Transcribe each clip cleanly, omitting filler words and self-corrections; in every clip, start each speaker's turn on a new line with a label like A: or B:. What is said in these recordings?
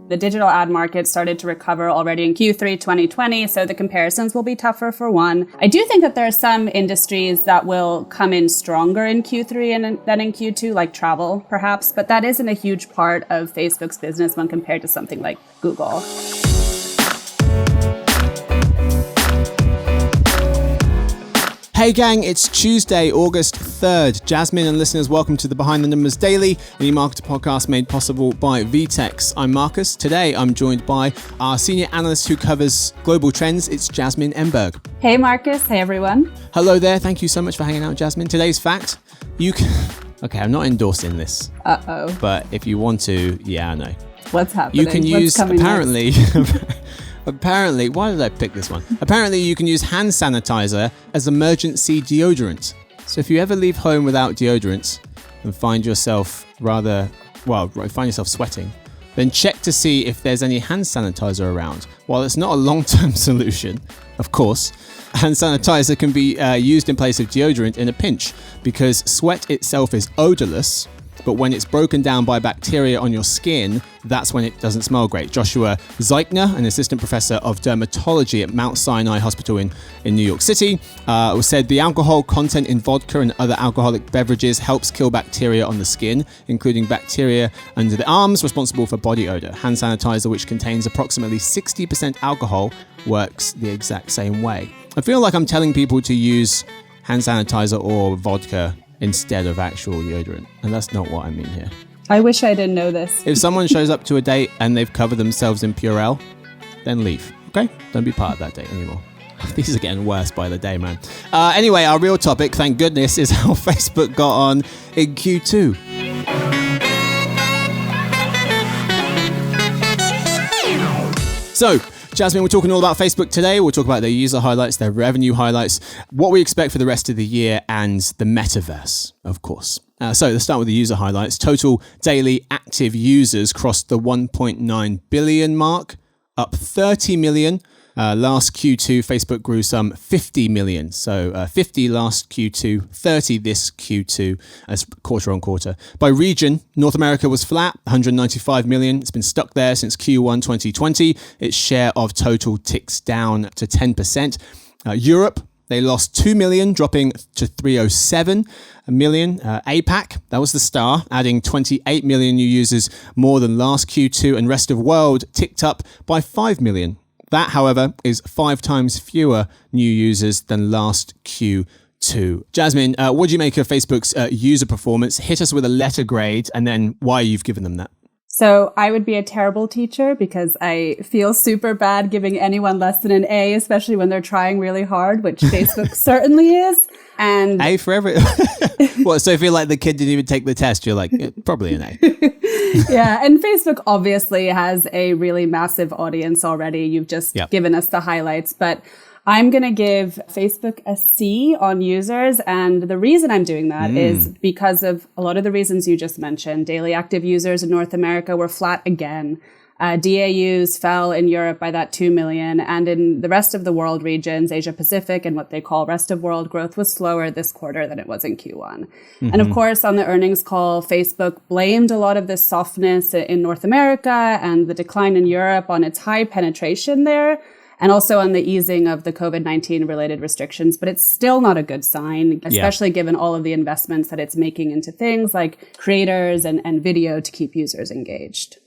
A: The digital ad market started to recover already in Q3 2020, so the comparisons will be tougher for one. I do think that there are some industries that will come in stronger in Q3 than in Q2, like travel, perhaps, but that isn't a huge part of Facebook's business when compared to something like Google.
B: Hey gang, it's Tuesday, August 3rd. Jasmine and listeners, welcome to the Behind the Numbers Daily, an e-marketer podcast made possible by VTEX. I'm Marcus. Today I'm joined by our senior analyst who covers global trends. It's Jasmine Emberg.
A: Hey Marcus, hey everyone.
B: Hello there, thank you so much for hanging out, Jasmine. Today's fact, you can... Okay, I'm not endorsing this.
A: Uh-oh.
B: But if you want to, yeah, I know.
A: What's happening?
B: You can use, apparently... Apparently, why did I pick this one? Apparently, you can use hand sanitizer as emergency deodorant. So if you ever leave home without deodorant and find yourself sweating, then check to see if there's any hand sanitizer around. While it's not a long-term solution, of course, hand sanitizer can be used in place of deodorant in a pinch because sweat itself is odorless. But when it's broken down by bacteria on your skin, that's when it doesn't smell great. Joshua Zeichner, an assistant professor of dermatology at Mount Sinai Hospital in New York City, said the alcohol content in vodka and other alcoholic beverages helps kill bacteria on the skin, including bacteria under the arms responsible for body odor. Hand sanitizer, which contains approximately 60% alcohol, works the exact same way. I feel like I'm telling people to use hand sanitizer or vodka instead of actual deodorant. And that's not what I mean here.
A: I wish I didn't know this.
B: If someone shows up to a date and they've covered themselves in Purell, then leave, okay? Don't be part of that date anymore. These are getting worse by the day, man. Anyway, our real topic, thank goodness, is how Facebook got on in Q2. So, Jasmine, we're talking all about Facebook today. We'll talk about their user highlights, their revenue highlights, what we expect for the rest of the year, and the Metaverse, of course. So let's start with the user highlights. Total daily active users crossed the 1.9 billion mark, up 30 million. Last Q2, Facebook grew some 50 million. So 50 last Q2, 30 this Q2 as quarter on quarter. By region, North America was flat, 195 million. It's been stuck there since Q1 2020. Its share of total ticks down to 10%. Europe, they lost 2 million, dropping to 307 million. APAC, that was the star, adding 28 million new users more than last Q2. And rest of world ticked up by 5 million. That, however, is 5 times fewer new users than last Q2. Jasmine, what do you make of Facebook's user performance? Hit us with a letter grade and then why you've given them that.
A: So I would be a terrible teacher because I feel super bad giving anyone less than an A, especially when they're trying really hard, which Facebook certainly is. And
B: A for every... What, so if you're like the kid didn't even take the test, you're like, probably an A.
A: Yeah, and Facebook obviously has a really massive audience already. You've just given us the highlights, but I'm going to give Facebook a C on users. And the reason I'm doing that is because of a lot of the reasons you just mentioned. Daily active users in North America were flat again. DAUs fell in Europe by that 2 million. And in the rest of the world regions, Asia Pacific and what they call rest of world, growth was slower this quarter than it was in Q1. And of course, on the earnings call, Facebook blamed a lot of this softness in North America and the decline in Europe on its high penetration there, and also on the easing of the COVID-19 related restrictions. But it's still not a good sign, especially given all of the investments that it's making into things like creators and video to keep users engaged.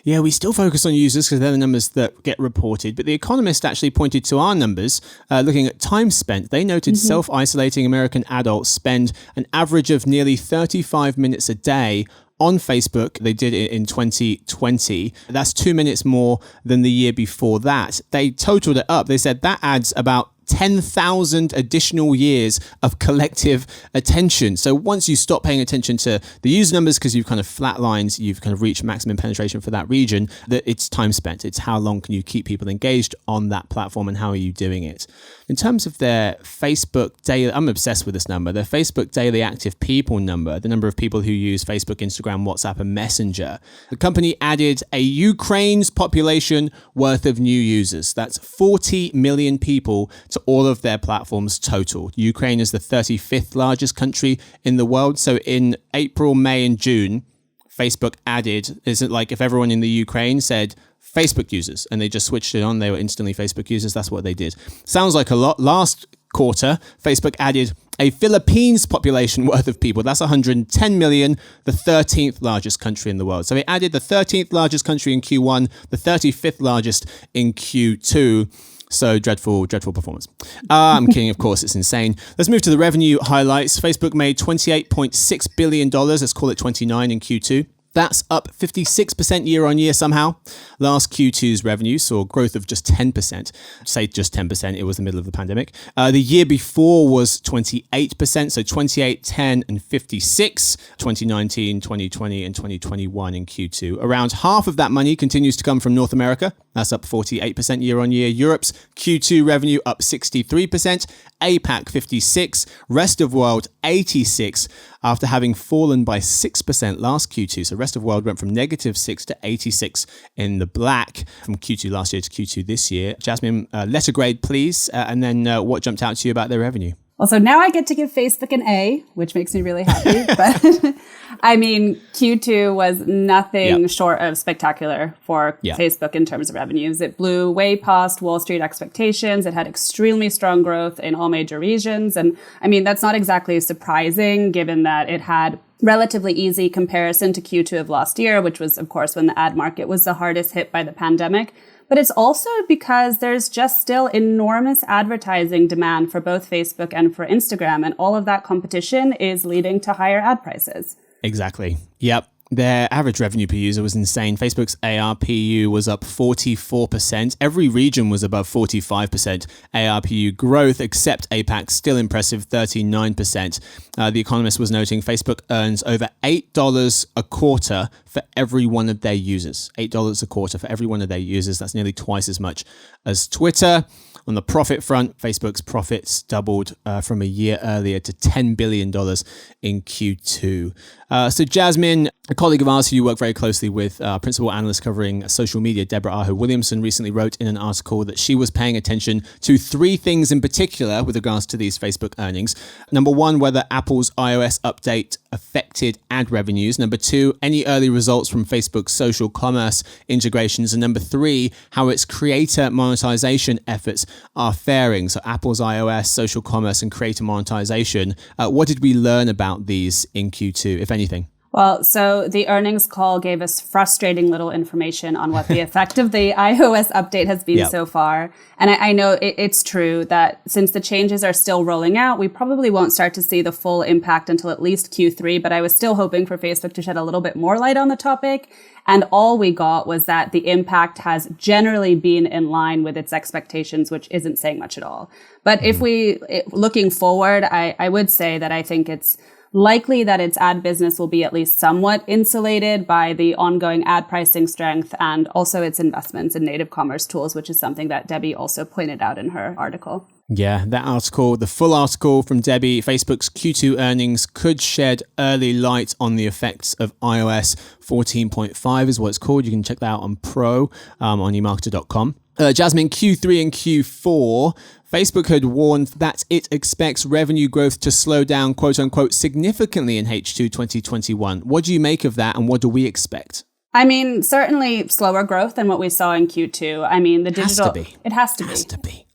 B: Yeah, we still focus on users because they're the numbers that get reported. But The Economist actually pointed to our numbers, looking at time spent. They noted self-isolating American adults spend an average of nearly 35 minutes a day on Facebook. They did it in 2020. That's 2 minutes more than the year before that. They totaled it up. They said that adds about 10,000 additional years of collective attention. So once you stop paying attention to the user numbers because you've kind of flatlined, you've kind of reached maximum penetration for that region, that it's time spent. It's how long can you keep people engaged on that platform and how are you doing it? In terms of their Facebook daily, I'm obsessed with this number, their Facebook daily active people number, the number of people who use Facebook, Instagram, WhatsApp, and Messenger. The company added a Ukraine's population worth of new users. That's 40 million people to all of their platforms total. Ukraine is the 35th largest country in the world. So in April, May, and June, Facebook added, is it like if everyone in the Ukraine said Facebook users and they just switched it on, they were instantly Facebook users? That's what they did. Sounds like a lot. Last quarter, Facebook added a Philippines population worth of people. That's 110 million, the 13th largest country in the world. So they added the 13th largest country in Q1, the 35th largest in Q2. So dreadful performance. I'm kidding, of course, it's insane. Let's move to the revenue highlights. Facebook made $28.6 billion. Let's call it 29 in Q2. That's up 56% year on year somehow. Last Q2's revenue saw growth of just 10%. Say just 10%, it was the middle of the pandemic. The year before was 28%, so 28, 10, and 56, 2019, 2020, and 2021 in Q2. Around half of that money continues to come from North America. That's up 48% year on year. Europe's Q2 revenue up 63%, APAC 56%, rest of world 86%, after having fallen by 6% last Q2. So rest of world went from -6 to 86 in the black from Q2 last year to Q2 this year. Jasmine, letter grade, please. And then what jumped out to you about their revenue?
A: Well, so now I get to give Facebook an A, which makes me really happy. But I mean, Q2 was nothing short of spectacular for Facebook in terms of revenues. It blew way past Wall Street expectations. It had extremely strong growth in all major regions. And I mean, that's not exactly surprising given that it had relatively easy comparison to Q2 of last year, which was, of course, when the ad market was the hardest hit by the pandemic. But it's also because there's just still enormous advertising demand for both Facebook and for Instagram. And all of that competition is leading to higher ad prices.
B: Exactly. Yep. Their average revenue per user was insane. Facebook's ARPU was up 44%. Every region was above 45% ARPU growth, except APAC, still impressive, 39%. The Economist was noting Facebook earns over $8 a quarter for every one of their users. $8 a quarter for every one of their users. That's nearly twice as much as Twitter. On the profit front, Facebook's profits doubled from a year earlier to $10 billion in Q2. So Jasmine, a colleague of ours who you work very closely with, principal analyst covering social media, Deborah Aho Williamson, recently wrote in an article that she was paying attention to three things in particular with regards to these Facebook earnings. Number one, whether Apple's iOS update affected ad revenues. Number two, any early results from Facebook's social commerce integrations. And number three, how its creator monetization efforts are faring. So Apple's iOS, social commerce, and creator monetization. What did we learn about these in Q2, if anything?
A: Well, so the earnings call gave us frustrating little information on what the effect of the iOS update has been so far. And I know it's true that since the changes are still rolling out, we probably won't start to see the full impact until at least Q3. But I was still hoping for Facebook to shed a little bit more light on the topic. And all we got was that the impact has generally been in line with its expectations, which isn't saying much at all. But looking forward, I would say that I think it's likely that its ad business will be at least somewhat insulated by the ongoing ad pricing strength and also its investments in native commerce tools, which is something that Debbie also pointed out in her article.
B: Yeah, that article, the full article from Debbie, Facebook's Q2 earnings could shed early light on the effects of iOS 14.5 is what it's called. You can check that out on Pro on emarketer.com. Jasmine, Q3 and Q4, Facebook had warned that it expects revenue growth to slow down, quote unquote, significantly in H2 2021. What do you make of that and what do we expect?
A: I mean, certainly slower growth than what we saw in Q2. I mean, the digital... It has to be.
B: Has to be.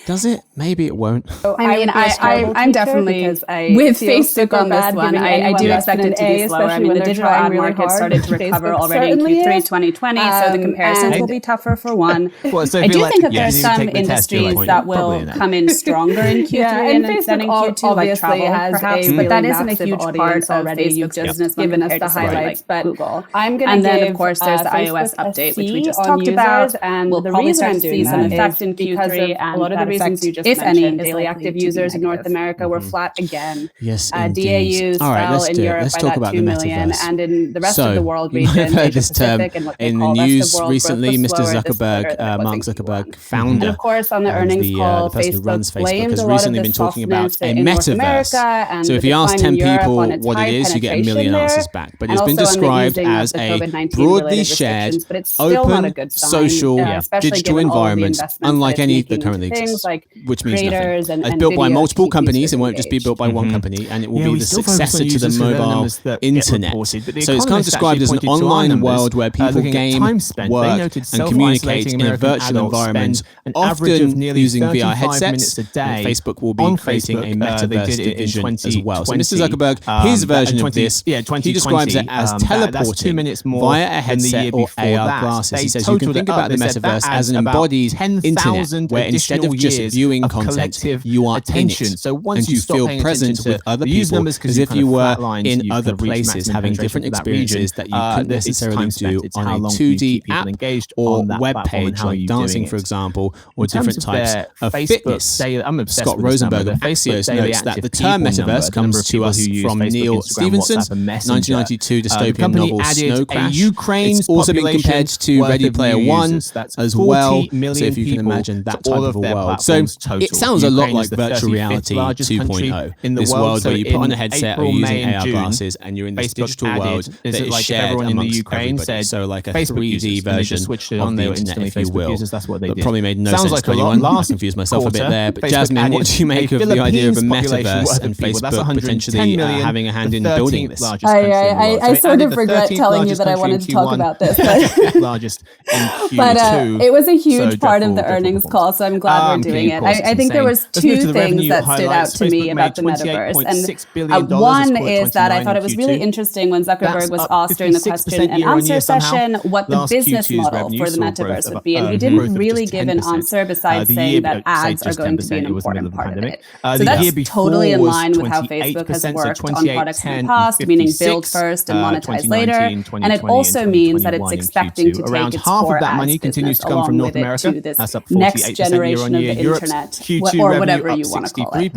B: Does it? Maybe it won't.
A: I'm definitely with Facebook on this one. I do expect it to be slower. I mean, the digital ad market started to recover already in Q3 2020, so the comparisons will be tougher for one. I do think that there's some industries that will come in stronger in Q3 than in Q2, like travel, perhaps, but that isn't a huge part already. You've just given us the highlights, but I'm going to give, and then, of course, there's the iOS update, which we just talked about, and we'll probably start to see some effect in Q3. A lot of the reasons you just mentioned, daily active users in North America were flat again.
B: Yes,
A: DAUs fell in Europe by about 2 million, and in the rest of the world region, Asia Pacific, and what they
B: in the
A: call
B: news
A: rest of world
B: recently,
A: growth
B: Mr.
A: was slower
B: Zuckerberg, Mark Zuckerberg, founder,
A: and of course, on the earnings call,
B: the person who runs
A: Facebook
B: Facebook, has
A: blamed
B: recently been talking about a metaverse. So if you
A: decline
B: ask 10
A: in Europe
B: people
A: on its
B: what
A: high
B: it is, you get a
A: penetration
B: million
A: there,
B: answers back. But
A: and
B: it's been
A: also on the
B: described
A: easing of
B: as
A: the
B: a
A: COVID-19
B: broadly
A: related
B: shared,
A: restrictions, but it's still not a
B: open,
A: good sign,
B: social,
A: especially
B: digital
A: given all of the
B: environment,
A: investments
B: unlike
A: that it's
B: any
A: making
B: that currently
A: things
B: exists,
A: like
B: which means
A: creators
B: nothing.
A: and
B: It's built by
A: videos
B: multiple
A: keep
B: companies.
A: users
B: It won't just be
A: engaged.
B: built by one company, and it will be
C: we
B: the
C: still focus
B: successor
C: on
B: to the
C: users for their
B: mobile
C: numbers that get
B: internet.
C: reported, but The
B: So it's kind of
C: Economist
B: described as an
C: actually pointed to our
B: online
C: numbers,
B: world where people
C: looking at
B: game,
C: time spent. They
B: work,
C: noted
B: and communicate
C: self-isolating
B: in a
C: American
B: virtual
C: adults
B: environment,
C: spend an average of
B: often
C: nearly
B: using VR
C: 35
B: headsets.
C: minutes a day.
B: And Facebook will be
C: On
B: creating
C: Facebook,
B: a metaverse
C: they did it in
B: division as well. So
C: 2020.
B: Mr. Zuckerberg, his version of this, he
C: 2020,
B: describes it as
C: that's 2
B: teleporting
C: minutes more
B: via a
C: than the
B: headset
C: year
B: or
C: before
B: AR
C: that.
B: glasses.
C: They
B: He says you can
C: totaled
B: think
C: it up.
B: about the
C: They said that
B: metaverse as an
C: adds about
B: embodied
C: 10,000
B: internet where instead of just
C: additional
B: viewing
C: years of
B: content,
C: collective
B: you are
C: attention.
B: in it.
C: So once
B: and
C: you
B: you
C: stop
B: feel
C: paying
B: present
C: attention
B: with
C: to
B: other
C: the user
B: people
C: numbers 'cause
B: as
C: you
B: if
C: kind
B: you
C: of
B: were
C: flatlined,
B: in
C: you've
B: other
C: kind of reached
B: places,
C: maximum
B: having
C: penetration
B: different
C: for that region.
B: experiences that you couldn't
C: It's
B: necessarily
C: time spent.
B: do
C: It's
B: on
C: how
B: a
C: long can you
B: 2D
C: keep people
B: app
C: engaged
B: or
C: on that
B: web
C: platform and
B: page
C: how are
B: like
C: you
B: dancing,
C: doing
B: for
C: it.
B: example, or
C: In terms
B: different types
C: their
B: of
C: Facebook
B: fitness.
C: daily, I'm obsessed
B: Scott
C: with this number.
B: Rosenberg of
C: The Facebook
B: Axios
C: daily
B: notes that
C: active
B: the term
C: people number,
B: metaverse
C: the number
B: comes
C: of
B: to
C: people
B: us
C: who use
B: from
C: Facebook,
B: Neil
C: Instagram,
B: Stephenson's
C: WhatsApp, and Messenger.
B: 1992
C: The
B: dystopian
C: company
B: novel
C: added
B: Snow
C: a
B: Crash.
C: Ukraine's
B: It's also been
C: population
B: compared to
C: worth
B: Ready
C: of
B: Player
C: new
B: One
C: users. That's
B: as
C: 40
B: well.
C: million
B: So if you can
C: people
B: imagine that
C: to
B: type
C: all
B: of a
C: their
B: world. So
C: platforms total.
B: it sounds a lot
C: Ukraine
B: like
C: is the
B: virtual
C: 35th
B: reality
C: largest country
B: 2.0.
C: in the
B: This
C: world.
B: world
C: So
B: where you put on a
C: in
B: headset or
C: April,
B: using
C: May, and
B: AR
C: June,
B: glasses and you're in this
C: Facebook
B: digital
C: added,
B: world
C: is
B: that
C: it
B: is
C: like
B: shared
C: everyone in the
B: amongst
C: Ukraine
B: everybody.
C: said
B: So like a
C: Facebook
B: 3D
C: users, and they
B: version
C: just switched it
B: of
C: on,
B: the
C: they were
B: internet,
C: instantly
B: if you
C: Facebook
B: will.
C: users. That's what they
B: But
C: did.
B: probably made no
C: Sounds
B: sense
C: like
B: to
C: a lot.
B: anyone. I
C: Last
B: confused myself a bit
C: quarter,
B: there. But
C: Facebook
B: Jasmine, what
C: added
B: do you make
C: a
B: of the idea of a
C: Philippines population
B: metaverse
C: worth
B: and
C: of people. That's
B: Facebook
C: 110
B: potentially
C: million,
B: having a hand
C: the
B: in building
C: 13th
B: this?
C: largest country in the world.
A: I
C: So
A: sort
C: added
A: of
C: the
A: regret
C: 13th
A: telling you
C: largest
A: that I
C: country in
A: wanted to talk
C: Q1,
A: about this,
C: the
A: but
C: 50th largest in Q2.
A: But it was a huge
C: So
A: part of
C: dreadful,
A: the
C: dreadful
A: earnings
C: performance.
A: call, so I'm glad we're doing it. I think there was two things that stood out to me about the metaverse, and one is that I thought it was really interesting when Zuckerberg was asked during the question and answer session what the business model for the metaverse would be, and he didn't really give an answer besides saying that ads are going to be an important part of it. So that's totally in line with how Facebook has worked on products in the past, meaning build first and monetize later, and it also means that it's expecting to take its core ads business along with it to this next generation of the internet, or whatever you want to call it.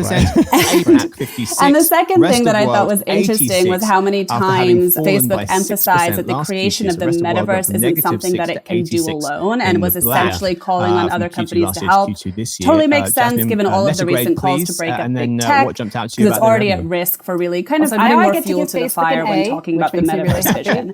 A: And the second thing that I thought was interesting was how many times Facebook emphasized that the creation of the metaverse isn't something that it can do alone, and was essentially calling on other companies to help. Totally makes sense given all of the recent calls to break up big tech, because it's already at risk for really kind of putting more fuel to the fire when talking about the metaverse vision.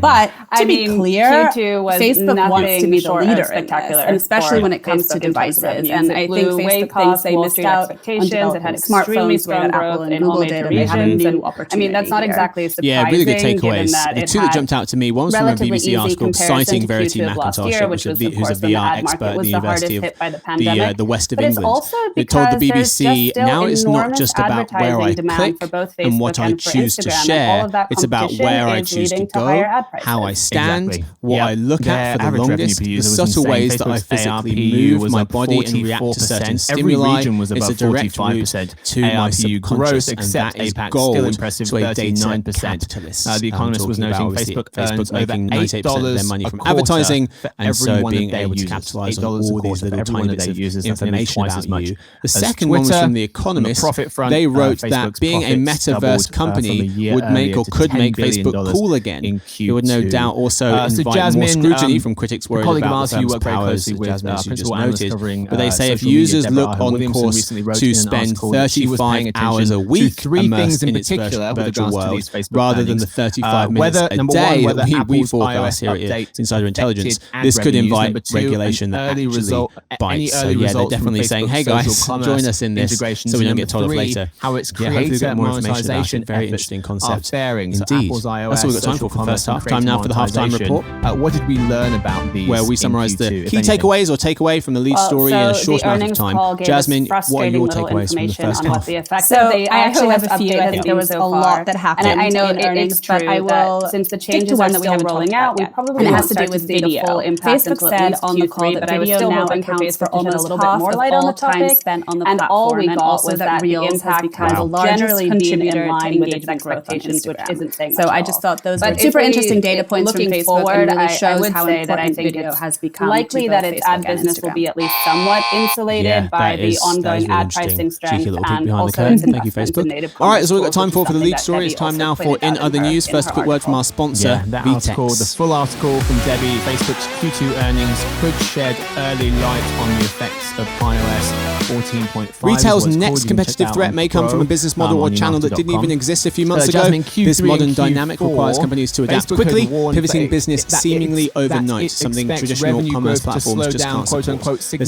A: But to be clear, Facebook wants to be the leader in this, and especially when it comes to devices. And I think Facebook thinks they missed out on developing smartphones the way that Apple and Google did, and they have a new opportunity. I mean, that's not exactly surprising.
B: Yeah, really good takeaways. The two that jumped out to me, one was from a BBC article citing Verity McIntosh, who's a VR expert at the University of the West of England. It told the BBC, now it's not just about where I click and what I choose to share, it's about where I choose to go, how I stand, what I look at for the longest, the subtle ways that I physically move my body and react to certain stimuli. It's a direct route to my subconscious, and that is gold to a data capitalist.
C: The Economist was noting Facebook earns over
B: $98% of their money from advertising, and so being able to capitalize on all these little tiny bits of information about you. The second one was from The Economist. They wrote that being a metaverse company would make or could make Facebook cool again. It would no doubt also invite more scrutiny from critics worried about the firm's powers, that Jasmine, as you just noted. But they say if users look on course to spend 35 hours a week immersed in its virtual world, rather than the 35 minutes a day that we forecast here at Insider Intelligence, this could invite regulation that actually bites. So yeah, they're definitely saying, hey guys, join us in this so we don't get told off later.
C: How its
B: hopefully get more information about it. Very interesting concept. Indeed. That's all we've got time for the first half. Time now for the halftime report.
C: What did we learn about these?
B: Where we summarise the key takeaways or takeaway from the lead story in a short amount of time. Jasmine, what are your takeaways from the first half?
A: So I actually have a few. I think there was a lot that happened. And I know it's true, but I will, since the changes that we have rolling out, we probably and it has to do with video. Facebook said on the call that video now accounts for almost half of all time spent on the platform, and all we got was that Reels has become the largest contributor to engagement growth on Instagram. So I just thought those were super interesting data points from Facebook, and really shows how important video has become. Likely that its ad business will be at least somewhat insulated by the ongoing ad pricing strength and also its investment in native content.
B: All right, so we've got time for the lead story. It's time now for In Other News. First, a quick word from our sponsor,
C: that
B: VTEX.
C: article, the full article from Debbie, Facebook's Q2 earnings could shed early light on the effects of iOS 14.5.
B: Retail's next competitive threat may come from a business model or channel that didn't even exist a few months ago. This modern dynamic requires companies to adapt quickly, pivoting business seemingly overnight, something traditional commerce platforms just can't support. The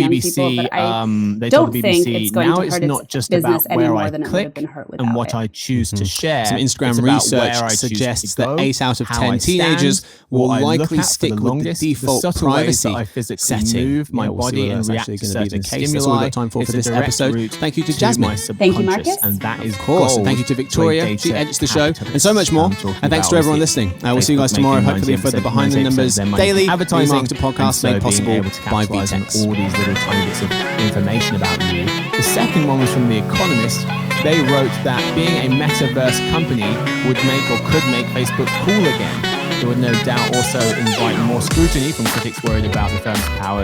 A: young
C: BBC,
A: people, but I
C: they
A: don't
C: told the
A: think
C: BBC,
A: it's going
C: now
A: to
C: it's
A: hurt
C: not
A: its
C: just
A: business
C: about where
A: any more
C: I
A: than it would have
C: click
A: been hurt
C: and
A: without
C: what
A: it.
C: I choose to share.
B: Some
C: It's
B: Instagram
C: about
B: research
C: where I choose
B: suggests
C: to
B: that
C: go,
B: 8 out of
C: how
B: 10
C: I
B: teenagers
C: stand,
B: will
C: what I look
B: likely
C: at for
B: stick
C: the
B: with
C: longest,
B: the default
C: subtle ways
B: privacy
C: that I physically
B: setting.
C: move my
B: Yeah, we'll see
C: body
B: whether
C: and
B: that's
C: react
B: actually
C: to
B: going to be
C: certain
B: the case. That's all we've
C: stimuli.
B: got time for
C: It's a
B: this
C: direct
B: episode.
C: route
B: Thank you to
C: my
B: Jasmine.
A: Thank you,
C: subconscious,
A: Marcus.
C: and that is
B: Of course, and thank you to
C: gold a
B: Victoria. She
C: data
B: edits the show,
C: capitalist
B: and so much more.
C: I'm talking
B: And thanks
C: about
B: to everyone
C: obviously
B: listening. We'll see you guys
C: Facebook
B: tomorrow,
C: making
B: hopefully, for the
C: 98%
B: Behind the Numbers
C: of their money
B: daily
C: from advertising,
B: Remarked podcast
C: and
B: made
C: so
B: possible
C: being able to
B: by
C: capitalize on
B: VTEX.
C: all these little tiny bits of information about you. The second one was from The Economist. They wrote that being a metaverse company would make or could make Facebook cool again. It would no doubt also invite more scrutiny from critics worried about the firm's power